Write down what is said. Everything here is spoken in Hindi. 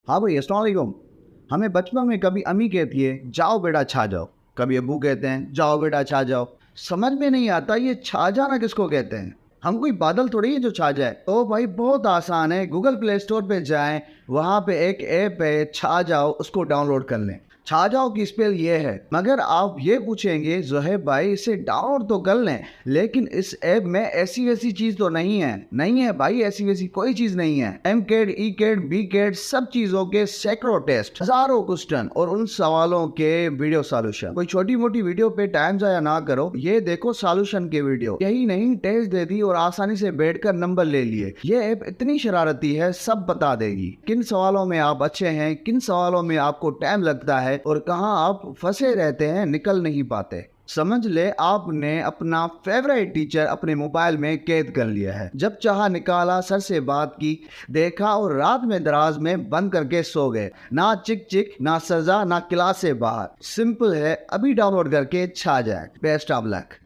हाँ भाई, अस्सलाम वालेकुम। हमें बचपन में कभी अम्मी कहती है जाओ बेटा छा जाओ, कभी अब्बू कहते हैं जाओ बेटा छा जाओ। समझ में नहीं आता ये छा जाना किसको कहते हैं। हम कोई बादल थोड़ी है जो छा जाए। तो भाई बहुत आसान है, गूगल प्ले स्टोर पे जाएं, वहाँ पे एक ऐप है छा जाओ, उसको डाउनलोड कर लें। छा जाओ की स्पेल ये है, मगर आप ये पूछेंगे ज़ोहैब भाई इसे डाउनलोड तो कर लें, लेकिन इस ऐप में ऐसी वैसी चीज़ तो नहीं है। नहीं है भाई, ऐसी वैसी कोई चीज़ नहीं है। एम कैड, ई कैड, बी कैड, सब चीज़ों के सैकड़ों टेस्ट, हज़ारों क्वेश्चन और उन सवालों के वीडियो सॉल्यूशन। कोई छोटी मोटी वीडियो पे टाइम ज़ाया ना करो, ये देखो सॉल्यूशन के वीडियो। यही नहीं, टेस्ट दे दी और आसानी से बैठकर नंबर ले लिए। ये ऐप इतनी शरारती है, सब बता देगी किन सवालों में आप अच्छे हैं, किन सवालों में आपको टाइम लगता है और कहां आप फंसे रहते हैं, निकल नहीं पाते। समझ ले आपने अपना फेवरेट टीचर अपने मोबाइल में कैद कर लिया है। जब चाहा निकाला, सर से बात की, देखा और रात में दराज में बंद करके सो गए। ना चिक चिक, ना सजा, ना क्लास से बाहर। सिंपल है, अभी डाउनलोड करके छा जाए। Best of luck.